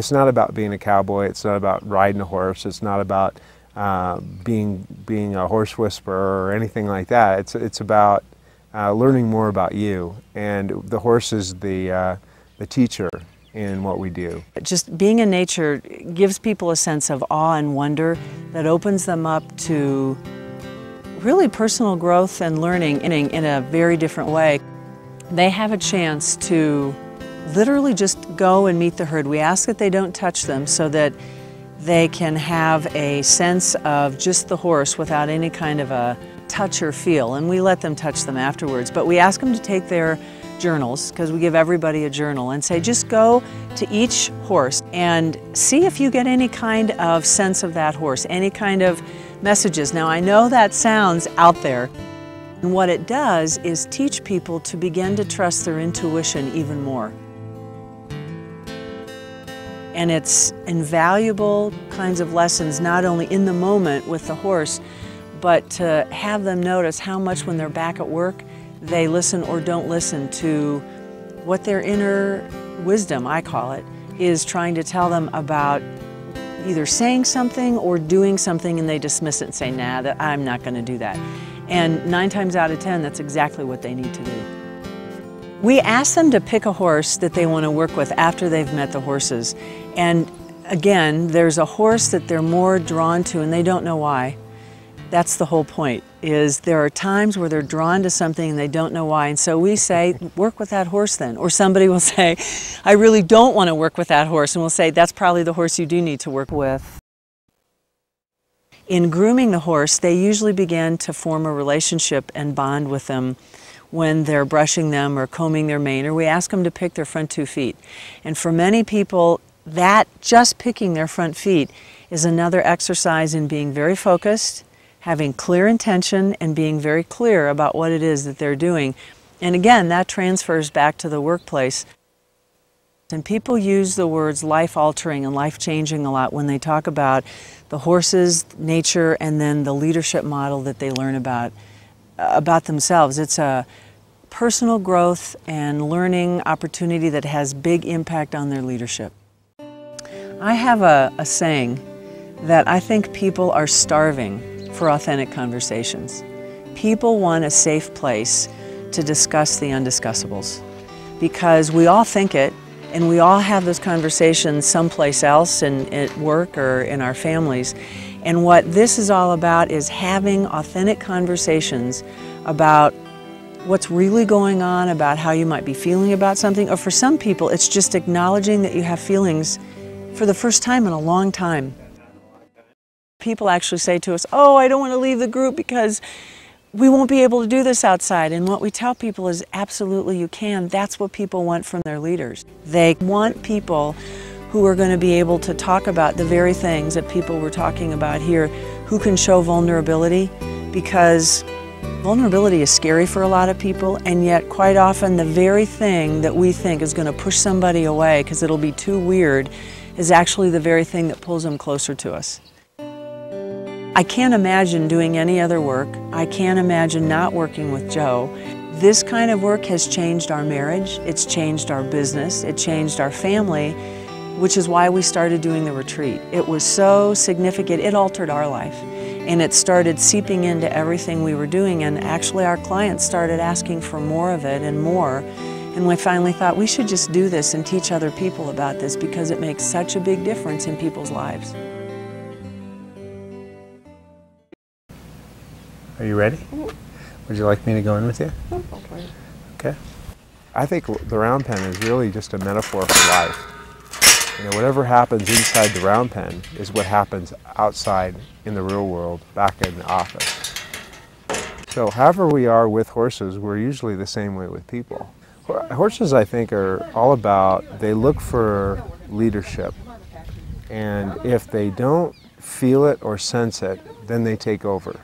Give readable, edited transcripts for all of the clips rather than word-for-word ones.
it's not about being a cowboy. It's not about riding a horse. It's not about being a horse whisperer or anything like that. It's about learning more about you, and the horse is the teacher in what we do. Just being in nature gives people a sense of awe and wonder that opens them up to really personal growth and learning in a very different way. They have a chance to literally just go and meet the herd. We ask that they don't touch them so that they can have a sense of just the horse without any kind of a touch or feel, and we let them touch them afterwards. But we ask them to take their journals, because we give everybody a journal, and say just go to each horse and see if you get any kind of sense of that horse, any kind of messages. Now I know that sounds out there, and what it does is teach people to begin to trust their intuition even more. And it's invaluable kinds of lessons, not only in the moment with the horse, but to have them notice how much when they're back at work, they listen or don't listen to what their inner wisdom, I call it, is trying to tell them about either saying something or doing something, and they dismiss it and say, nah, I'm not going to do that. And 9 times out of 10, that's exactly what they need to do. We ask them to pick a horse that they want to work with after they've met the horses. And again, there's a horse that they're more drawn to and they don't know why. That's the whole point, is there are times where they're drawn to something and they don't know why. And so we say, work with that horse then. Or somebody will say, I really don't want to work with that horse. And we'll say, that's probably the horse you do need to work with. In grooming the horse, they usually begin to form a relationship and bond with them when they're brushing them or combing their mane, or we ask them to pick their front 2 feet. And for many people, that just picking their front feet is another exercise in being very focused, having clear intention, and being very clear about what it is that they're doing. And again, that transfers back to the workplace. And people use the words life-altering and life-changing a lot when they talk about the horses, nature, and then the leadership model that they learn about themselves. It's a personal growth and learning opportunity that has big impact on their leadership. I have a saying that I think people are starving for authentic conversations. People want a safe place to discuss the undiscussables, because we all think it, and we all have those conversations someplace else, at work or in our families. And what this is all about is having authentic conversations about what's really going on, about how you might be feeling about something, or for some people it's just acknowledging that you have feelings for the first time in a long time. People actually say to us, oh, I don't want to leave the group because we won't be able to do this outside. And what we tell people is absolutely you can. That's what people want from their leaders. They want people who are going to be able to talk about the very things that people were talking about here, who can show vulnerability, because vulnerability is scary for a lot of people, and yet quite often the very thing that we think is going to push somebody away because it'll be too weird is actually the very thing that pulls them closer to us. I can't imagine doing any other work. I can't imagine not working with Joe. This kind of work has changed our marriage, it's changed our business, it changed our family, which is why we started doing the retreat. It was so significant, it altered our life. And it started seeping into everything we were doing, and actually our clients started asking for more of it and more. And we finally thought we should just do this and teach other people about this, because it makes such a big difference in people's lives. Are you ready? Would you like me to go in with you? Okay. I think the round pen is really just a metaphor for life. You know, whatever happens inside the round pen is what happens outside in the real world, back in the office. So however we are with horses, we're usually the same way with people. Horses, I think, are all about, they look for leadership. And if they don't feel it or sense it, then they take over.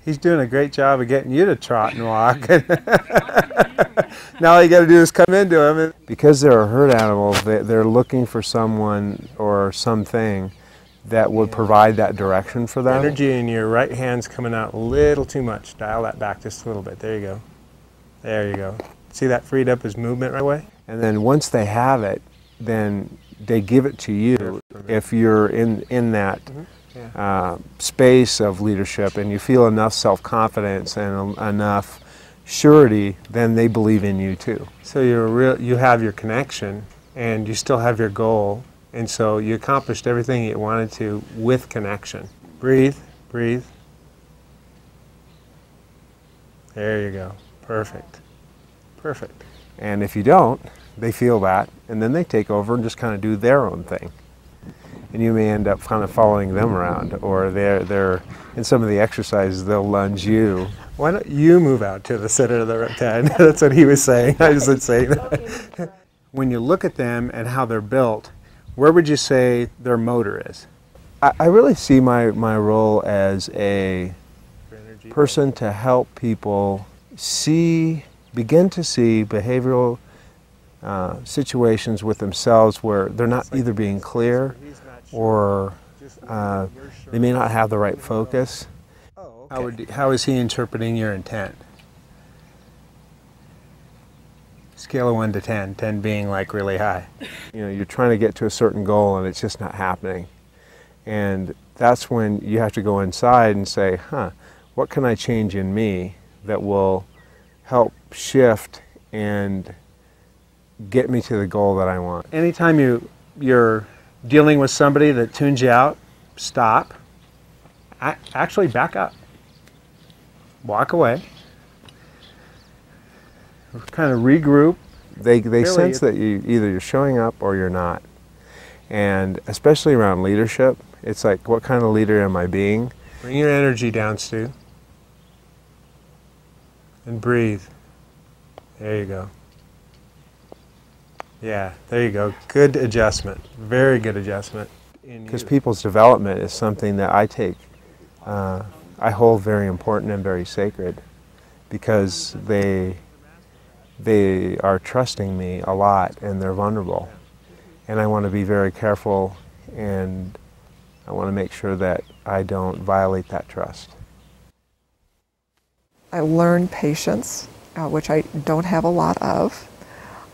He's doing a great job of getting you to trot and walk. Now all you got to do is come into him. Because they're herd animals, they're looking for someone or something that would provide that direction for them. Energy in your right hand's coming out a little too much. Dial that back just a little bit. There you go. There you go. See that freed up his movement right away? And then once they have it, then they give it to you. If you're in that space of leadership and you feel enough self-confidence and enough surety, then they believe in you too. So you have your connection and you still have your goal, and so you accomplished everything you wanted to with connection. Breathe, breathe. There you go. Perfect. Perfect. And if you don't, they feel that, and then they take over and just kind of do their own thing. And you may end up kind of following them around, or they're in some of the exercises, they'll lunge you. Why don't you move out to the center of the tent? That's what he was saying. I was saying that. When you look at them and how they're built, where would you say their motor is? I really see my role as a person to help people begin to see behavioral situations with themselves where they're not either being clear or they may not have the right focus. How is he interpreting your intent? Scale of 1 to 10, 10 being like really high. You know, you're trying to get to a certain goal and it's just not happening. And that's when you have to go inside and say, what can I change in me that will help shift and get me to the goal that I want? Anytime you're dealing with somebody that tunes you out, stop. Actually back up. Walk away. Kind of regroup. They sense that either you're showing up or you're not. And especially around leadership, it's like, what kind of leader am I being? Bring your energy down, Stu. And breathe. There you go. Yeah, there you go. Good adjustment. Very good adjustment. Because people's development is something that I hold very important and very sacred, because they are trusting me a lot and they're vulnerable. And I want to be very careful, and I want to make sure that I don't violate that trust. I learned patience, which I don't have a lot of.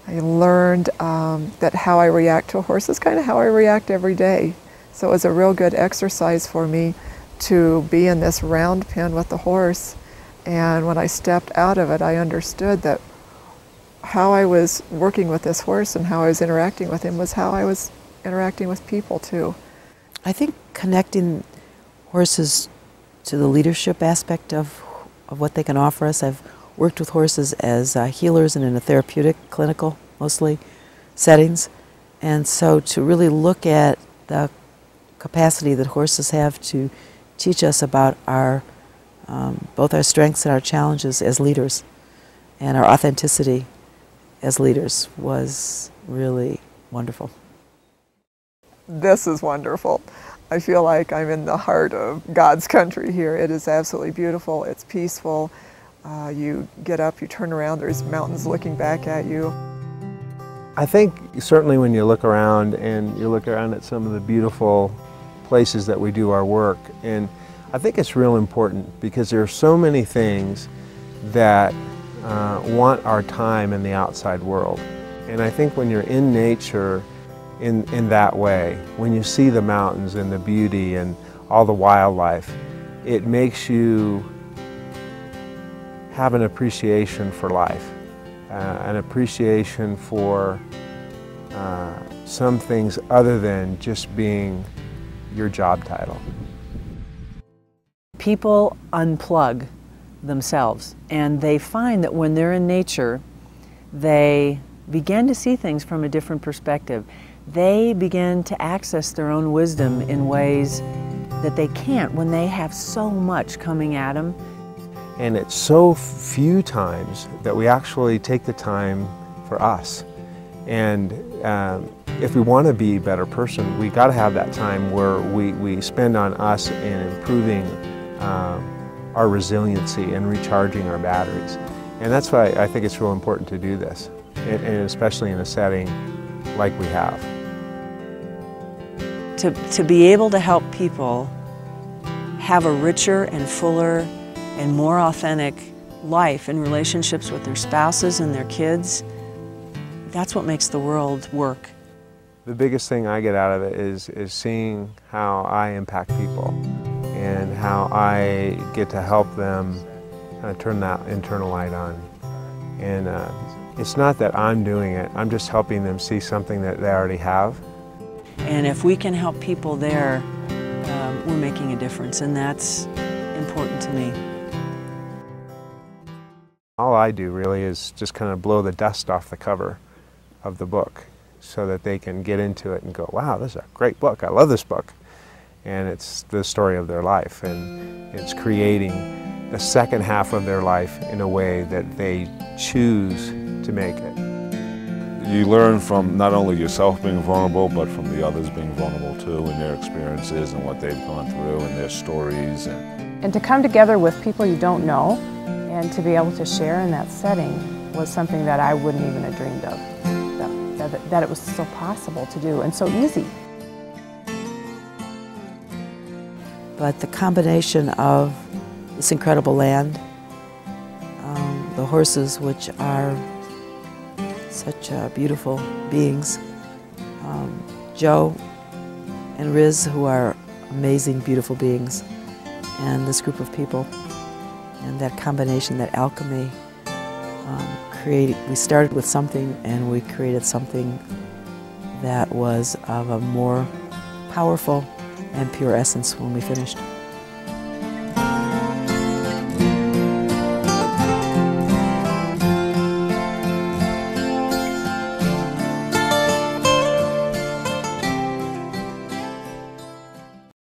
I learned that how I react to a horse is kind of how I react every day. So it was a real good exercise for me to be in this round pen with the horse. And when I stepped out of it, I understood that how I was working with this horse and how I was interacting with him was how I was interacting with people too. I think connecting horses to the leadership aspect of what they can offer us. I've worked with horses as healers and in a therapeutic, clinical, mostly, settings. And so to really look at the capacity that horses have to teach us about both our strengths and our challenges as leaders, and our authenticity as leaders, was really wonderful. This is wonderful. I feel like I'm in the heart of God's country here. It is absolutely beautiful. It's peaceful. You get up, you turn around, there's mountains looking back at you. I think certainly when you look around and you look around at some of the beautiful places that we do our work, and I think it's real important because there are so many things that want our time in the outside world. And I think when you're in nature in that way, when you see the mountains and the beauty and all the wildlife, it makes you have an appreciation for life, an appreciation for some things other than just being your job title. People unplug themselves, and they find that when they're in nature, they begin to see things from a different perspective. They begin to access their own wisdom in ways that they can't when they have so much coming at them. And it's so few times that we actually take the time for us. And if we want to be a better person, we got to have that time where we spend on us and improving our resiliency and recharging our batteries. And that's why I think it's real important to do this, and especially in a setting like we have. To be able to help people have a richer and fuller and more authentic life in relationships with their spouses and their kids, that's what makes the world work. The biggest thing I get out of it is seeing how I impact people and how I get to help them kind of turn that internal light on. And it's not that I'm doing it, I'm just helping them see something that they already have. And if we can help people there, we're making a difference, and that's important to me. All I do really is just kind of blow the dust off the cover of the book so that they can get into it and go, wow, this is a great book, I love this book. And it's the story of their life, and it's creating the second half of their life in a way that they choose to make it. You learn from not only yourself being vulnerable, but from the others being vulnerable too, and their experiences and what they've gone through and their stories. And to come together with people you don't know and to be able to share in that setting was something that I wouldn't even have dreamed of, that it was so possible to do and so easy. But the combination of this incredible land, the horses, which are such beautiful beings, Joe and Riz, who are amazing, beautiful beings, and this group of people, and that combination, that alchemy, we started with something and we created something that was of a more powerful and pure essence when we finished.